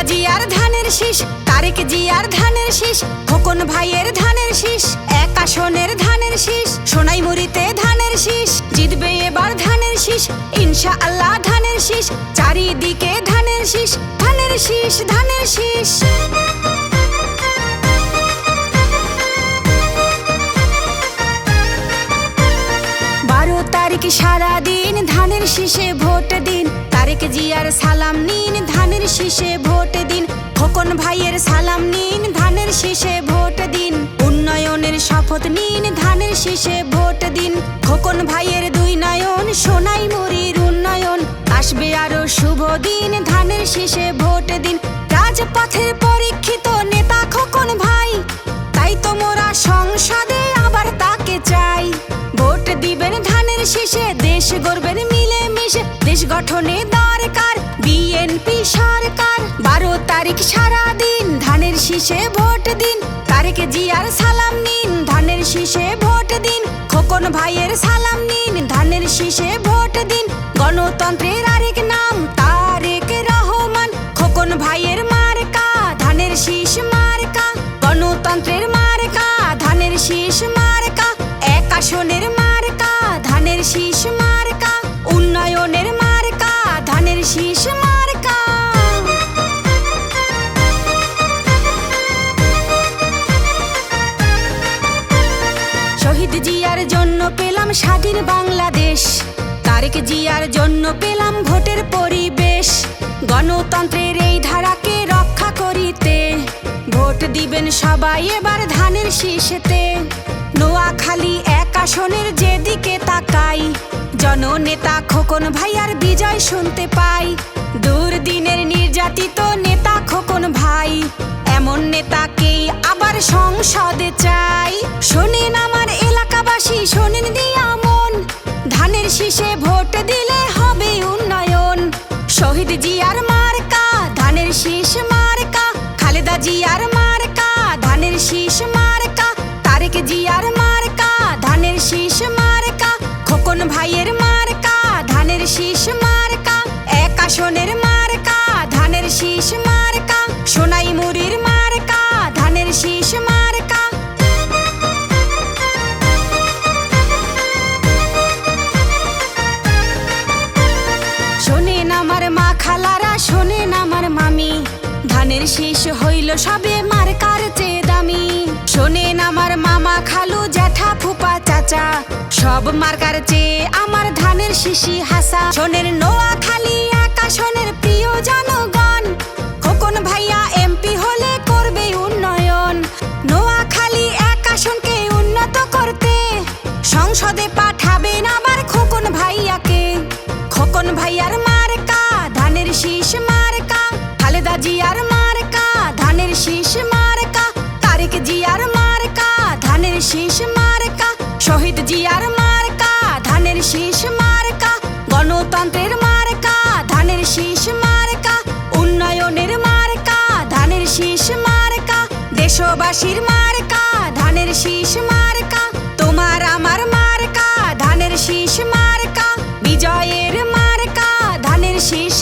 জিয়ার ধানের শীষ, তারেক জিয়ার ধানের শীষ, খোকন ভাইয়ের ধানের শীষ, এক আসনের ধানের শীষ, সোনাইমুড়িতে ধানের শীষ, জিতবে এবার ধানের শীষ, ইনশাআল্লাহ ধানের শীষ, চারিদিকে ধানের শীষ, ধানের শীষ, ধানের শীষ। 12 তারিখ সারাদিন ধানের শীষে ভোট দিন, তারেক জিয়ার সালাম নিন, ধানের শীষে ভোট দিন, খোকন ভাইয়ের সালাম নিন, ধানের শীষে ভোট দিন, উন্নয়নের শপথ নিন, ধানের শীষে ভোট দিন, খোকন ভাইয়ের 2 নয়ন, সোনাইমুড়ির উন্নয়ন, আসবে আরো শুভ দিন, ধানের শীষে ভোট দিন, রাজপথের পরীক্ষিত নেতা খোকন ভাই, তাই তো মোরা সংসদে আবার তাকে চাই। ভোট দিবেন ধানের শীষে, দেশ গড়বেন মিলে মিশে, দেশ গঠনে দরকার বিএনপি সরকার। 12 তারিখ সারাদিন ধানের শীষে ভোট দিন, তারেক জিয়ার সালাম নিন, ধানের শীষে ভোট দিন, খোকন ভাইয়ের সালাম নিন, ধানের শীষে ভোট দিন, গণতন্ত্রের আরেক নাম তারেক রহমান, খোকন ভাইয়ের মার্কা ধানের শীষ মার্কা, গণতন্ত্রের মার্কা ধানের শীষ মার্কা, এক আসনের মার্কা ধানের শীষ মার্কা, উন্নয়নের মার্কা ধানের শীষ মার্কা। শহীদ জিয়ার জন্য পেলাম স্বাধীন বাংলাদেশ, তারেক জিয়ার জন্য পেলাম ভোটের পরিবেশ, গণতন্ত্রের এই ধারাকে রক্ষা করিতে ভোট দিবেন সবাই এবার ধানের শীষেতে। নোয়াখালী এক আসনের যেদিকে তাকাই, জননেতা খোকন ভাইয়ার বিজয় শুনতে পাই, দুর্দিনের নির্যাতিত নেতা খোকন ভাই, এমন নেতাকেই আবার সংসদে চাই। শোনেন আমার এলাকাবাসী, শোনেন দিয়া মন, ধানের শীষে ভোট দিলে হবে উন্নয়ন, শহীদ জিয়ার মার্কা ধানের শীষ মার্কা, খালেদা জিয়ার মার্কা ধানের শীষ মার্কা, তারেক জিয়ার মার্কা ধানের শীষ মার্কা, খোকন ভাইয়ের মার্কা ধানের শীষ মার্কা, এক আসনের মার্কা ধানের শীষ মার্কা, সোনাইমুড়ির মার্কা ধানের শীষ মার্কা। শোনেন আমার মা খালারা, শোনেন আমার মামি, ধানের শীষ হইল সবে মার্কার চেয়ে দামি, শোনেন আমার মামা খালু জ্যাঠা ফুপা চাচা, সব মার্কার চেয়ে আমার ধানের শীষই হাসা। শোনেন নোয়াখালী এক আসনের প্রিয় জনগণ, খোকন ভাইয়া এমপি হলে করবে উন্নয়ন, নোয়াখালী এক আসনকে উন্নত করতে সংসদে পাঠাবেন আবার খোকন ভাইয়াকে, খোকন ভাইয়ার মার্কা ধানের শীষ মার্কা, খালেদা জিয়ার মার্কা ধানের শীষ মার্কা, তারেক জিয়ার মার্কা ধানের শীষ মার্কা, শহীদ জিয়ার মার্কা ধানের শীষ মার্কা, গণতন্ত্রের মার্কা ধানের শীষ মার্কা, উন্নয়নের মার্কা ধানের শীষ মার্কা, দেশবাসীর মার্কা ধানের শীষ মার্কা, তোমার আমার মার্কা ধানের শীষ মার্কা, বিজয়ের মার্কা ধানের শীষ।